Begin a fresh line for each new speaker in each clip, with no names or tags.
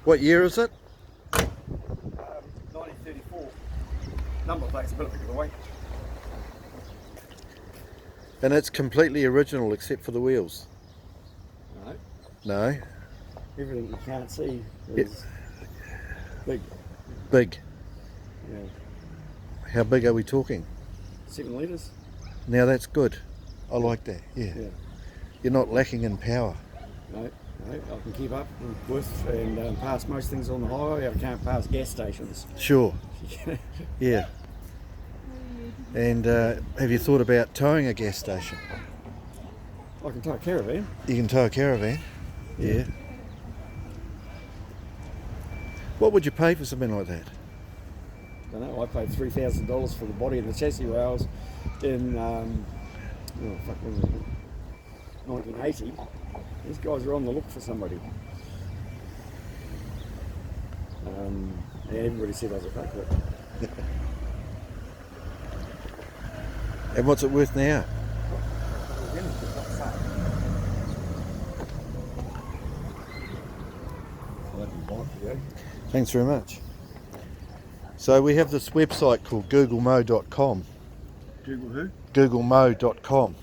What year is it?
1934. Number plate's a bit of a giveaway.
And it's completely original except for the wheels.
No.
No?
Everything you can't see is big.
Big.
Yeah.
How big are we talking?
7 litres.
Now that's good. I like that, yeah. You're not lacking in power.
No, I can keep up with and pass most things on the highway. I can't pass gas stations.
Sure. Yeah. And have you thought about towing a gas station?
I can tow a caravan.
You can tow a caravan? Yeah. What would you pay for something like that?
I don't know, I paid $3,000 for the body and the chassis rails in 1980. These guys were on the look for somebody. And everybody said I was a fuckwit.
And what's it worth now? Thanks very much. So we have this website called googlemo.com.
Google who?
googlemo.com.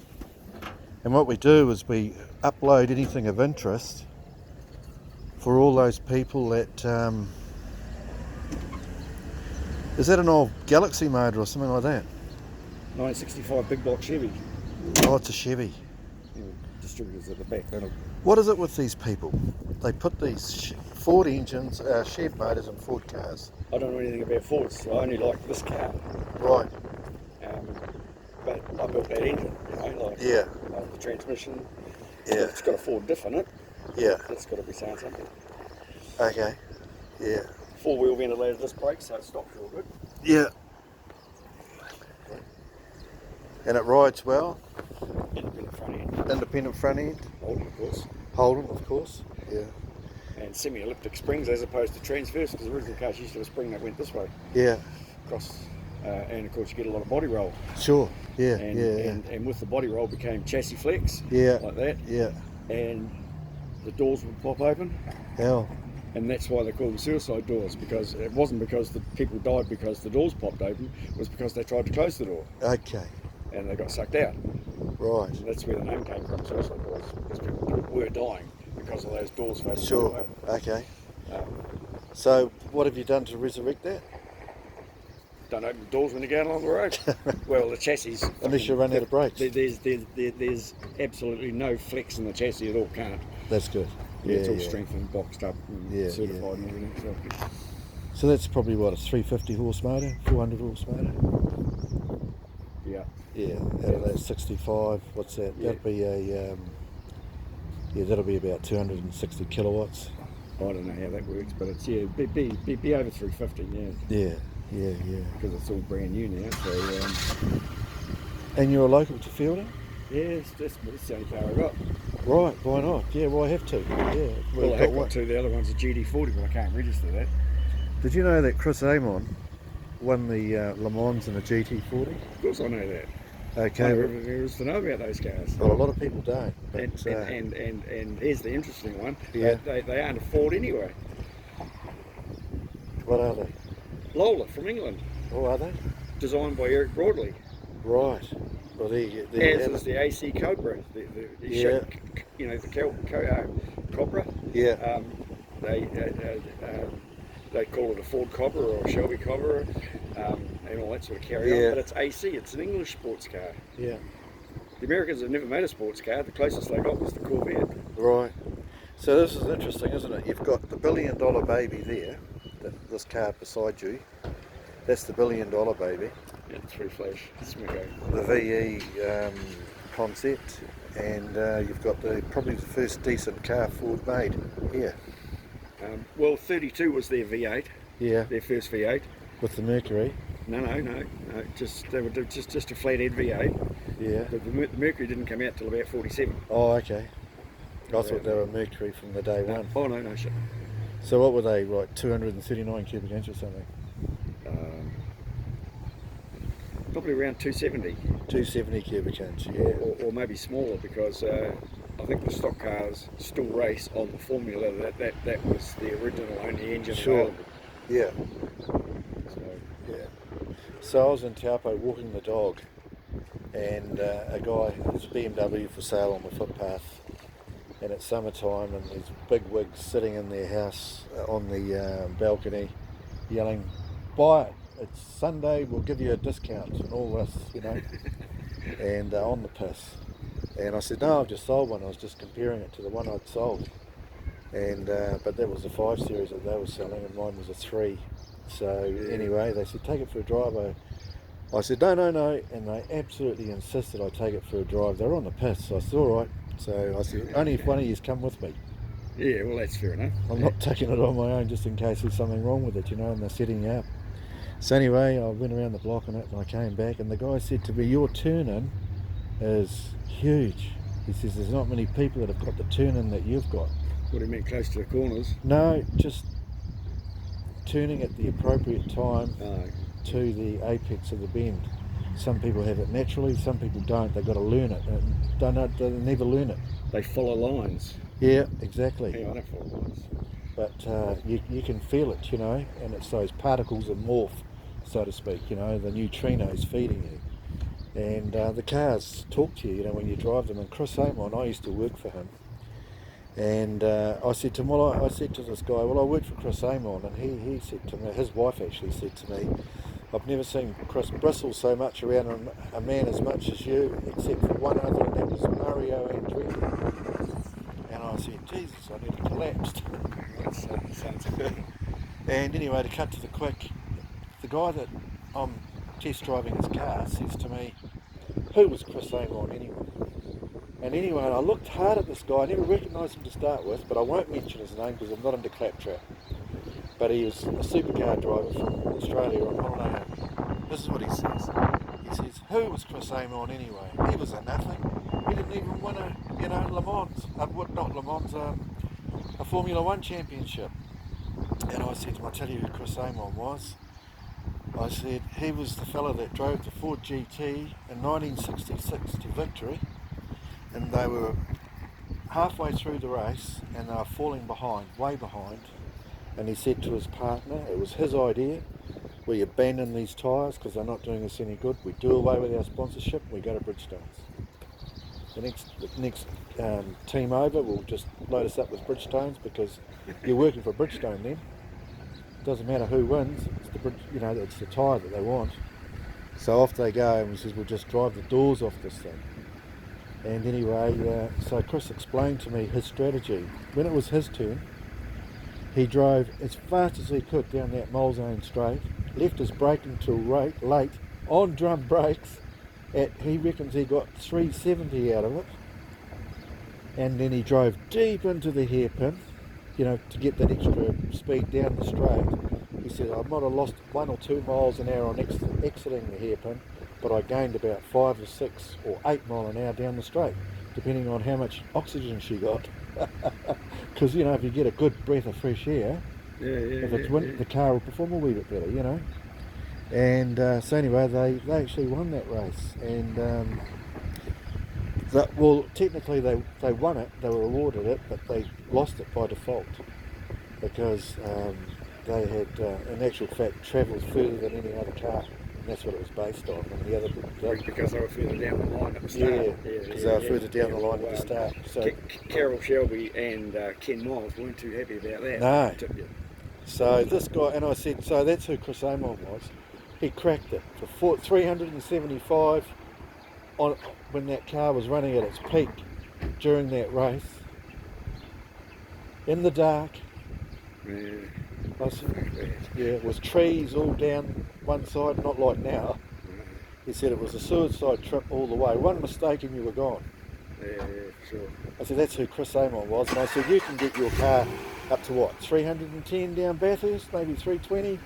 And what we do is we upload anything of interest for all those people that... is that an old Galaxy motor or something like that?
1965 big block Chevy.
Oh, it's a Chevy.
Distributors at the back.
What is it with these people? They put these Ford engines, Chev motors in Ford cars.
I don't know anything about Fords. I only like this car.
Right.
But I built that engine, like the transmission.
Yeah.
It's got a Ford diff in it.
Yeah.
That's got to be saying something.
Okay. Yeah.
4-wheel ventilated disc brakes, so it stops real good.
Yeah. And it rides well.
Independent front end.
Independent front end.
Holden, of course.
Holden, of course. Yeah.
And semi-elliptic springs as opposed to transverse, because the original cars used to have a spring that went this way.
Yeah.
Across, and of course you get a lot of body roll.
Sure. Yeah.
And with the body roll became chassis flex.
Yeah.
Like that.
Yeah.
And the doors would pop open.
Hell.
And that's why they call them suicide doors, because it wasn't because the people died because the doors popped open, it was because they tried to close the door.
Okay.
And they got sucked out.
Right.
And that's where the name came from, suicide doors, because people were dying because of those doors facing.
Sure. Okay. So what have you done to resurrect that?
Don't open the doors when you go along the road. Well, the chassis.
Unless you run out of brakes.
There's absolutely no flex in the chassis at all. Can't.
That's good.
Yeah, it's all strengthened, boxed up, and certified and everything.
So that's probably what, a 350 horse motor, 400 horse motor?
Yeah.
Yeah. Out of that 65, what's that?
Yeah.
That'd be a that'll be about 260 kilowatts.
I don't know how that works, but it's be over 350.
Yeah.
Because it's all brand new now. So.
And you're a local to Feilding?
Yeah, it's the only car I got.
Right, why not? Yeah, well I have to. Yeah.
Well, I have got two. The other one's a GT40, but I can't register that.
Did you know that Chris Amon won the Le Mans in a GT40?
Of course I know that.
Okay.
I know everything there is to know about those cars.
Well, a lot of people don't. But,
and here's the interesting one.
Yeah.
They aren't a Ford anyway.
What are they?
Lola from England.
Oh, are they?
Designed by Eric Broadley.
Right. Well, there you go.
As is the AC Cobra. The Cobra.
Yeah.
They call it a Ford Cobra or a Shelby Cobra, and all that sort of carry on. But it's AC. It's an English sports car.
Yeah.
The Americans have never made a sports car. The closest they got was the Corvette.
Right. So this is interesting, isn't it? You've got the $1 billion baby there, this car beside you. That's the $1 billion baby.
Yeah, 3 Flash Smicko.
The VE concept, and you've got probably the first decent car Ford made here.
Well, 32 was their V8.
Yeah.
Their first V8.
With the Mercury.
No. Just they were just a flathead V8.
Yeah.
But the Mercury didn't come out till about 47.
Oh, okay. I thought they were Mercury from the day one.
Oh no, shit.
So what were they, like 239 cubic inch or something?
Probably around 270.
270 cubic inch, yeah.
Or maybe smaller, because I think the stock cars still race on the formula. That was the original only engine
Sure.
available.
Yeah,
So,
yeah. So I was in Taupo walking the dog, and a guy, there's a BMW for sale on the footpath, and it's summertime, and these big wigs sitting in their house on the balcony, yelling, "Buy it! It's Sunday. We'll give you a discount," and all this, you know, and on the piss. And I said, "No, I've just sold one. I was just comparing it to the one I'd sold." And but that was a 5 Series that they were selling, and mine was a 3. So anyway, they said, "Take it for a drive." I said, "No, no, no," and they absolutely insisted I take it for a drive. They were on the piss, so I said, "All right." So I said, "Only if one of you's come with me.
yeah, well, that's fair enough.
I'm not taking it on my own just in case there's something wrong with it, you know," and they're setting you up. So anyway, I went around the block on it, and I came back, and the guy said to me, "Your turn-in is huge." He says, "There's not many people that have got the turn-in that you've got."
What do you mean, close to the corners?
No, just turning at the appropriate time
Uh,
to the apex of the bend. Some people have it naturally, some people don't. They've got to learn it. They never learn it.
they follow lines.
Yeah, exactly.
Yeah, I don't follow lines.
But you can feel it, you know, and it's those particles of morph, so to speak, you know, the neutrinos feeding you. And the cars talk to you, you know, when you drive them. And Chris Amon, I used to work for him. And I said to him, I said to this guy, "Well, I worked for Chris Amon," and he said to me, his wife actually said to me, "I've never seen Chris bristle so much around a man as much as you, except for one other, and that was Mario Andretti." And I said, "Jesus, I nearly collapsed."
That sounds good.
And anyway, to cut to the quick, the guy that I'm test driving his car says to me, "Who was Chris Amon anyway?" And anyway, I looked hard at this guy. I never recognised him to start with, but I won't mention his name because I'm not into claptrap. But he was a supercar driver from Australia on holiday. This is what he says. He says, "Who was Chris Amon anyway? He was a nothing. He didn't even win a, Le Mans, not Le Mans, a Formula One championship." And I said to him, "I tell you who Chris Amon was." I said, "He was the fella that drove the Ford GT in 1966 to victory, and they were halfway through the race and they were falling behind, way behind. And he said to his partner, it was his idea, we abandon these tyres because they're not doing us any good. We do away with our sponsorship, we go to Bridgestones. The next team over will just load us up with Bridgestones because you're working for Bridgestone then. It doesn't matter who wins, it's the it's the tyre that they want." So off they go, and he says, "We'll just drive the doors off this thing." And anyway, so Chris explained to me his strategy. When it was his turn, he drove as fast as he could down that Mulzane straight, left his braking tool late on drum brakes. He reckons he got 370 out of it. And then he drove deep into the hairpin, to get that extra speed down the straight. He said, "I might have lost 1 or 2 miles an hour on exiting the hairpin, but I gained about 5 or 6 or 8 mile an hour down the straight, depending on how much oxygen she got." Because, if you get a good breath of fresh air, if it's winter, the car will perform a wee bit better, And so anyway, they actually won that race. And, technically they won it, they were awarded it, but they lost it by default. Because they had, in actual fact, travelled further than any other car. And that's what it was based on. And the other
because they were further down the line at the start.
Yeah, because they were further down the line at the start. So
Carroll Shelby and Ken Miles weren't too happy about that.
No. So this guy, and I said, so that's who Chris Amon was. He cracked it for 375 on when that car was running at its peak during that race. In the dark.
Yeah.
I said, it was trees all down one side, not like now. He said it was a suicide trip all the way. One mistake and you were gone.
Yeah, sure.
I said, that's who Chris Amon was. And I said, you can get your car up to what, 310 down Bathurst, maybe 320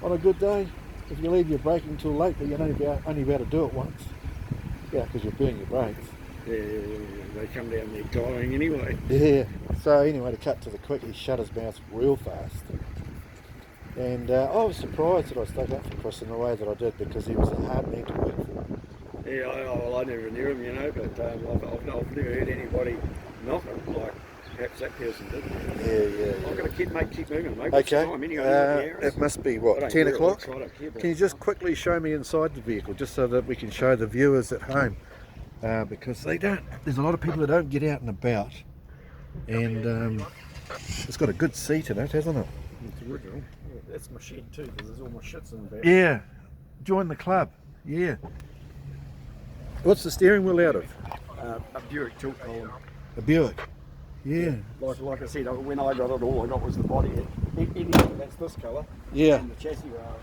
on a good day, if you leave your braking tool late, but you're only about to do it once. Yeah, because you're burning your brakes.
Yeah, they come down there glowing anyway.
Yeah. So anyway, to cut to the quick, he shut his mouth real fast. And I was surprised that I stuck up for Chris in the way that I did, because he was a hard man to work for.
Yeah, Yeah, well, I never knew him, you know, but I've never heard anybody knock it like perhaps that person did.
Yeah.
I've got to keep moving, mate. What's the
Okay.
time? Anyway, the hours?
It must be
I
what,
don't
10
care,
o'clock?
I don't care about
Can you just quickly show me inside the vehicle, just so that we can show the viewers at home, because they don't. There's a lot of people that don't get out and about, and it's got a good seat in it, hasn't it?
It's original. Yeah, that's my shed too, because there's all my shits in the back.
Yeah. Join the club. Yeah. What's the steering wheel out of?
A Buick tilt column.
A Buick. Yeah.
Like I said, when I got it, all I got was the body. Anything that's this colour
Yeah.
and the chassis rails.